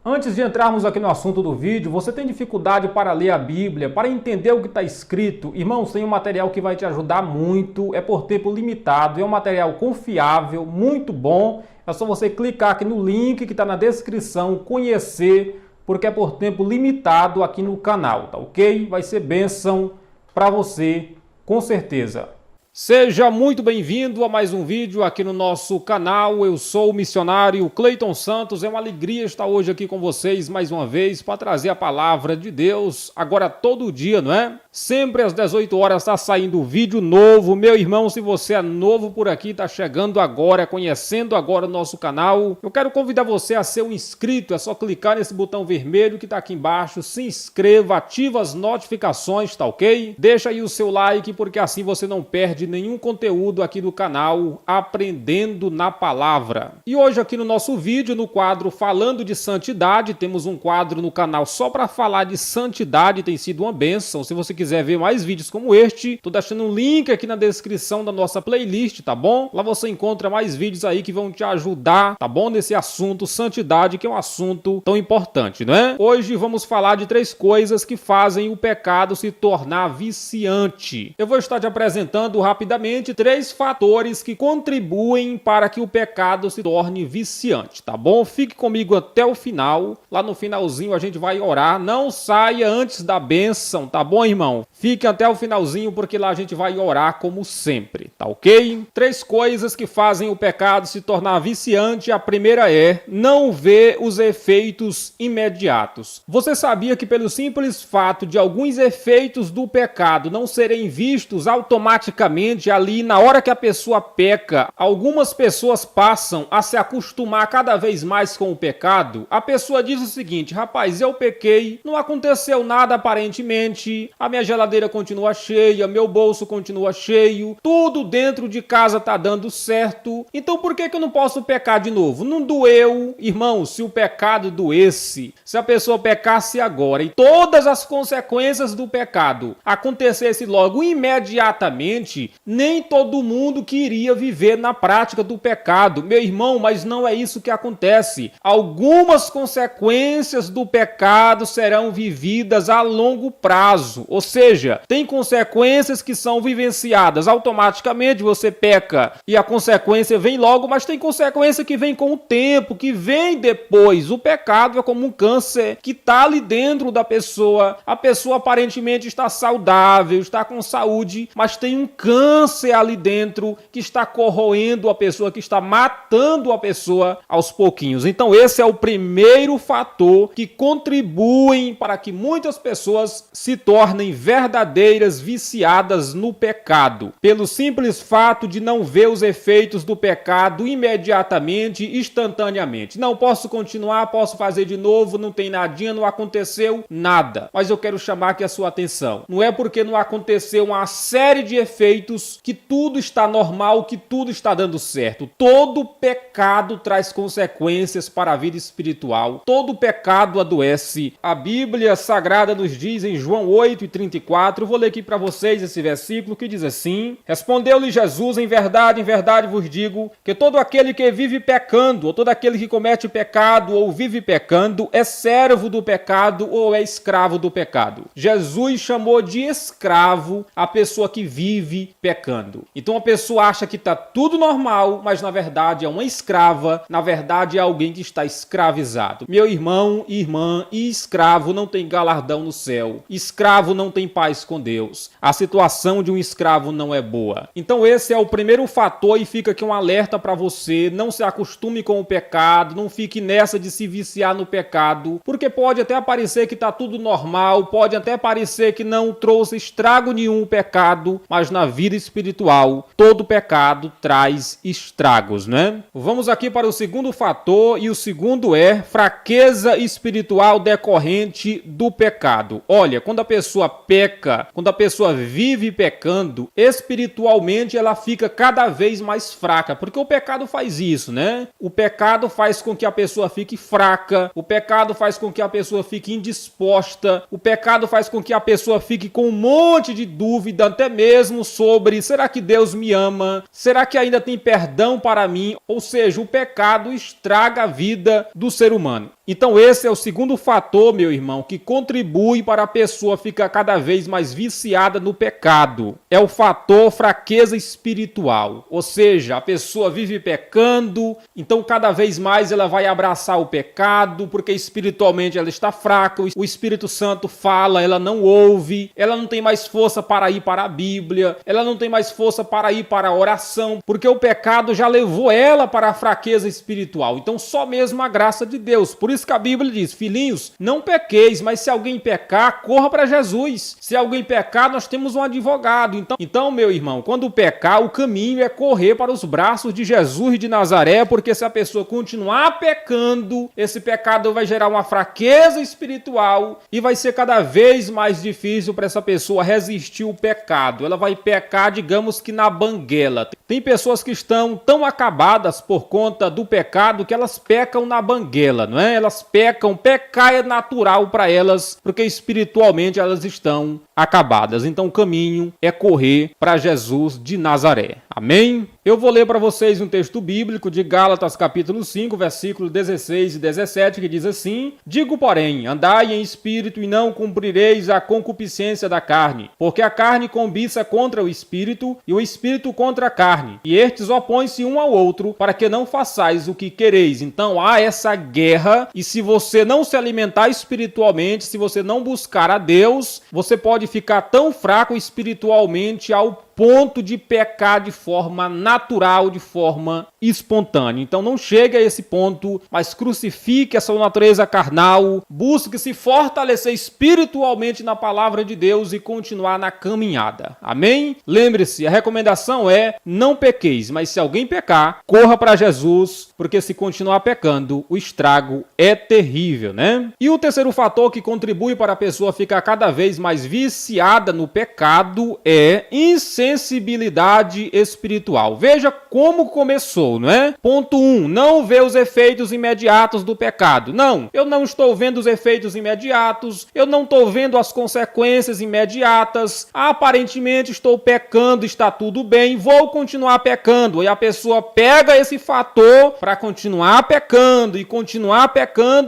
Antes de entrarmos aqui no assunto do vídeo, você tem dificuldade para ler a Bíblia, para entender o que está escrito? Irmãos, tem um material que vai te ajudar muito, é por tempo limitado, é um material confiável, muito bom. É só você clicar aqui no link que está na descrição, conhecer, porque é por tempo limitado aqui no canal, tá ok? Vai ser bênção para você, com certeza. Seja muito bem-vindo a mais um vídeo aqui no nosso canal. Eu sou o missionário Cleiton Santos. É uma alegria estar hoje aqui com vocês mais uma vez para trazer a palavra de Deus, agora todo dia, não é? Sempre às 18 horas está saindo vídeo novo. Meu irmão, se você é novo por aqui, está chegando agora, conhecendo agora o nosso canal, eu quero convidar você a ser um inscrito. É só clicar nesse botão vermelho que está aqui embaixo, se inscreva, ativa as notificações, tá ok? Deixa aí o seu like, porque assim você não perde nenhum conteúdo aqui do canal Aprendendo na Palavra. E hoje aqui no nosso vídeo, no quadro Falando de Santidade, temos um quadro no canal só para falar de santidade, tem sido uma bênção. Se você quiser ver mais vídeos como este, tô deixando um link aqui na descrição da nossa playlist, tá bom? Lá você encontra mais vídeos aí que vão te ajudar, tá bom? Nesse assunto santidade, que é um assunto tão importante, não é? Hoje vamos falar de 3 coisas que fazem o pecado se tornar viciante. Eu vou estar te apresentando rapidamente 3 fatores que contribuem para que o pecado se torne viciante, tá bom? Fique comigo até o final. Lá no finalzinho a gente vai orar. Não saia antes da bênção, tá bom, irmão? Fique até o finalzinho, porque lá a gente vai orar como sempre, tá ok? 3 coisas que fazem o pecado se tornar viciante. A primeira é não ver os efeitos imediatos. Você sabia que pelo simples fato de alguns efeitos do pecado não serem vistos automaticamente ali na hora que a pessoa peca, algumas pessoas passam a se acostumar cada vez mais com o pecado? A pessoa diz o seguinte: rapaz, eu pequei, não aconteceu nada aparentemente, a minha geladeira continua cheia, meu bolso continua cheio, tudo dentro de casa tá dando certo, então por que eu não posso pecar de novo? Não doeu? Irmão, se o pecado doesse, se a pessoa pecasse agora e todas as consequências do pecado acontecesse logo imediatamente, nem todo mundo queria viver na prática do pecado. Meu irmão, mas não é isso que acontece. Algumas consequências do pecado serão vividas a longo prazo, ou seja, tem consequências que são vivenciadas automaticamente. Você peca e a consequência vem logo, mas tem consequência que vem com o tempo, que vem depois. O pecado é como um câncer que está ali dentro da pessoa. A pessoa aparentemente está saudável, está com saúde, mas tem um câncer ali dentro que está corroendo a pessoa, que está matando a pessoa aos pouquinhos. Então esse é o primeiro fator que contribui para que muitas pessoas se tornem verdadeiras viciadas no pecado, pelo simples fato de não ver os efeitos do pecado imediatamente, instantaneamente. Não posso continuar, posso fazer de novo, não tem nadinha, não aconteceu nada. Mas eu quero chamar aqui a sua atenção. Não é porque não aconteceu uma série de efeitos que tudo está normal, que tudo está dando certo. Todo pecado traz consequências para a vida espiritual. Todo pecado adoece. A Bíblia Sagrada nos diz em João 8:34, vou ler aqui para vocês esse versículo que diz assim: respondeu-lhe Jesus, em verdade vos digo, que todo aquele que vive pecando, ou todo aquele que comete pecado ou vive pecando, é servo do pecado ou é escravo do pecado. Jesus chamou de escravo a pessoa que vive pecando. Então a pessoa acha que está tudo normal, mas na verdade é uma escrava, na verdade é alguém que está escravizado. Meu irmão, irmã, e escravo não tem galardão no céu. Escravo não tem paz com Deus. A situação de um escravo não é boa. Então esse é o primeiro fator, e fica aqui um alerta para você: não se acostume com o pecado, não fique nessa de se viciar no pecado, porque pode até parecer que está tudo normal, pode até parecer que não trouxe estrago nenhum o pecado, mas na vida espiritual todo pecado traz estragos, né? Vamos aqui para o segundo fator, e o segundo é fraqueza espiritual decorrente do pecado. Olha, quando a pessoa peca, quando a pessoa vive pecando, espiritualmente ela fica cada vez mais fraca, porque o pecado faz isso, né? O pecado faz com que a pessoa fique fraca, o pecado faz com que a pessoa fique indisposta, o pecado faz com que a pessoa fique com um monte de dúvida, até mesmo sobre: será que Deus me ama? Será que ainda tem perdão para mim? Ou seja, o pecado estraga a vida do ser humano. Então esse é o segundo fator, meu irmão, que contribui para a pessoa ficar cada vez mais viciada no pecado. É o fator fraqueza espiritual. Ou seja, a pessoa vive pecando, então cada vez mais ela vai abraçar o pecado, porque espiritualmente ela está fraca, o Espírito Santo fala, ela não ouve, ela não tem mais força para ir para a Bíblia, ela não tem mais força para ir para a oração, porque o pecado já levou ela para a fraqueza espiritual. Então só mesmo a graça de Deus. Por isso que a Bíblia diz, filhinhos, não pequeis, mas se alguém pecar, corra para Jesus. Se alguém pecar, nós temos um advogado. Então, meu irmão, quando pecar, o caminho é correr para os braços de Jesus de Nazaré, porque se a pessoa continuar pecando, esse pecado vai gerar uma fraqueza espiritual e vai ser cada vez mais difícil para essa pessoa resistir ao pecado. Ela vai pecar, digamos que na banguela. Tem pessoas que estão tão acabadas por conta do pecado que elas pecam na banguela, não é? Elas pecam, pecar é natural para elas, porque espiritualmente elas estão acabadas. Então o caminho é correr para Jesus de Nazaré. Amém? Eu vou ler para vocês um texto bíblico de Gálatas capítulo 5, versículos 16 e 17, que diz assim: Digo, porém, andai em espírito e não cumprireis a concupiscência da carne, porque a carne cobiça contra o espírito e o espírito contra a carne, e estes opõem-se um ao outro, para que não façais o que quereis. Então há essa guerra, e se você não se alimentar espiritualmente, se você não buscar a Deus, você pode ficar tão fraco espiritualmente ao ponto de pecar de forma natural, de forma espontânea. Então não chegue a esse ponto, mas crucifique a sua natureza carnal, busque se fortalecer espiritualmente na palavra de Deus e continuar na caminhada. Amém? Lembre-se, a recomendação é não pequeis, mas se alguém pecar, corra para Jesus, porque se continuar pecando, o estrago é terrível, né? E o terceiro fator que contribui para a pessoa ficar cada vez mais viciada no pecado é insensibilidade espiritual. Veja como começou, não é? Ponto 1, não vê os efeitos imediatos do pecado. Não, eu não estou vendo os efeitos imediatos, eu não estou vendo as consequências imediatas, aparentemente estou pecando, está tudo bem, vou continuar pecando. E a pessoa pega esse fator para continuar pecando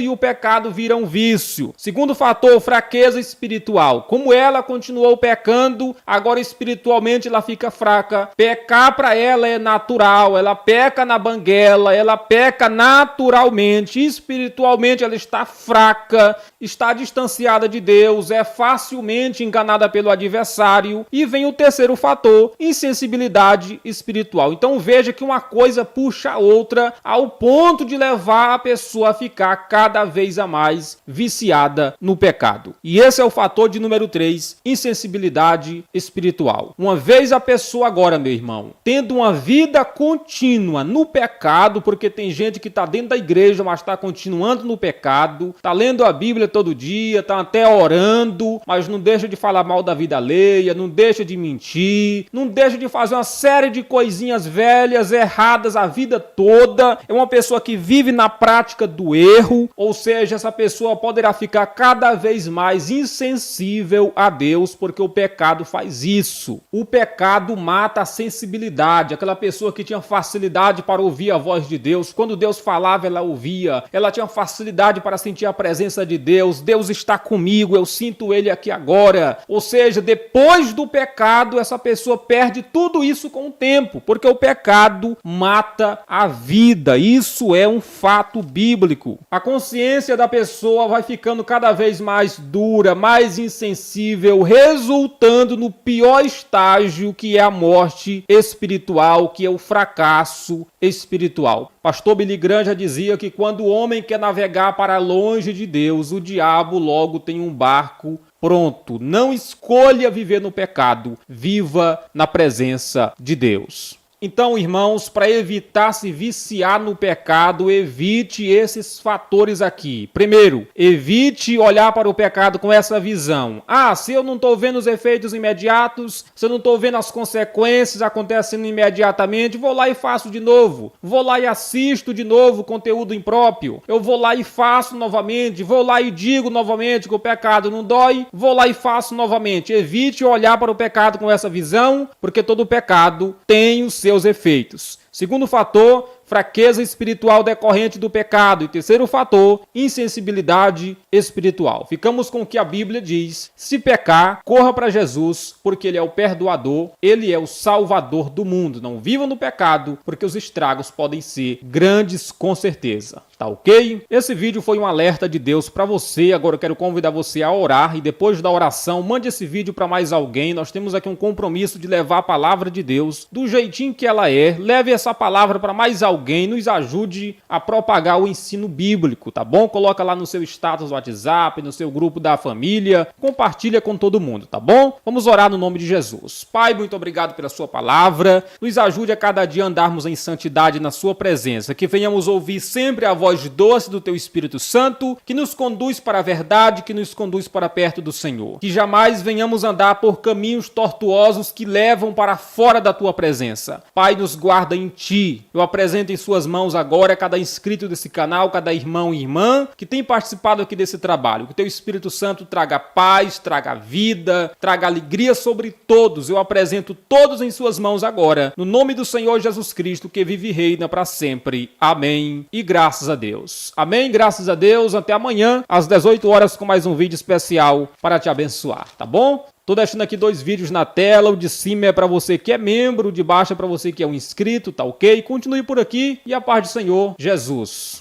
e o pecado vira um vício. Segundo fator, fraqueza espiritual. Como ela continuou pecando, agora espiritualmente ela fica fraca. Pecar para ela é natural, ela peca na banguela, ela peca naturalmente, espiritualmente ela está fraca, está distanciada de Deus, é facilmente enganada pelo adversário. E vem o terceiro fator, insensibilidade espiritual. Então veja que uma coisa puxa a outra ao ponto de levar a pessoa a ficar cada vez a mais viciada no pecado. E esse é o fator de número 3, insensibilidade espiritual. Uma vez a pessoa agora, meu irmão, tendo uma vida contínua no pecado, porque tem gente que está dentro da igreja, mas está continuando no pecado, está lendo a Bíblia todo dia, está até orando, mas não deixa de falar mal da vida alheia, não deixa de mentir, não deixa de fazer uma série de coisinhas velhas, erradas a vida toda. É uma pessoa que vive na prática do erro, ou seja, essa pessoa poderá ficar cada vez mais insensível a Deus, porque o pecado faz isso. O pecado mata a sensibilidade. Aquela pessoa que tinha facilidade para ouvir a voz de Deus, quando Deus falava, ela ouvia. Ela tinha facilidade para sentir a presença de Deus. Deus está comigo, eu sinto Ele aqui agora. Ou seja, depois do pecado, essa pessoa perde tudo isso com o tempo, porque o pecado mata a vida. Isso é um fato bíblico. A consciência da pessoa vai ficando cada vez mais dura, mais insensível, resultando no pior estágio, que é a morte espiritual, que é o fracasso espiritual. Pastor Billy Graham já dizia que quando o homem quer navegar para longe de Deus, o diabo logo tem um barco pronto. Não escolha viver no pecado, viva na presença de Deus. Então, irmãos, para evitar se viciar no pecado, evite esses fatores aqui. Primeiro, evite olhar para o pecado com essa visão. Se eu não estou vendo os efeitos imediatos, se eu não estou vendo as consequências acontecendo imediatamente, vou lá e faço de novo. Vou lá e assisto de novo conteúdo impróprio. Eu vou lá e faço novamente. Vou lá e digo novamente que o pecado não dói. Vou lá e faço novamente. Evite olhar para o pecado com essa visão, porque todo pecado tem os seus efeitos. Segundo fator, fraqueza espiritual decorrente do pecado. E terceiro fator, insensibilidade espiritual. Ficamos com o que a Bíblia diz: se pecar, corra para Jesus, porque Ele é o perdoador, Ele é o salvador do mundo. Não vivam no pecado, porque os estragos podem ser grandes com certeza. Tá ok? Esse vídeo foi um alerta de Deus para você. Agora eu quero convidar você a orar e depois da oração, mande esse vídeo para mais alguém. Nós temos aqui um compromisso de levar a palavra de Deus do jeitinho que ela é. Leve essa palavra para mais alguém, nos ajude a propagar o ensino bíblico, tá bom? Coloca lá no seu status do WhatsApp, no seu grupo da família, compartilha com todo mundo, tá bom? Vamos orar no nome de Jesus. Pai, muito obrigado pela sua palavra. Nos ajude a cada dia andarmos em santidade na sua presença, que venhamos ouvir sempre a voz doce do teu Espírito Santo, que nos conduz para a verdade, que nos conduz para perto do Senhor. Que jamais venhamos andar por caminhos tortuosos que levam para fora da tua presença. Pai, nos guarda em ti. Eu apresento em suas mãos agora cada inscrito desse canal, cada irmão e irmã que tem participado aqui desse trabalho. Que teu Espírito Santo traga paz, traga vida, traga alegria sobre todos. Eu apresento todos em suas mãos agora, no nome do Senhor Jesus Cristo, que vive e reina para sempre. Amém. E graças a Deus. Amém, graças a Deus. Até amanhã, às 18 horas, com mais um vídeo especial para te abençoar, tá bom? Tô deixando aqui 2 vídeos na tela. O de cima é para você que é membro, o de baixo é para você que é um inscrito, tá ok? Continue por aqui e a paz do Senhor Jesus.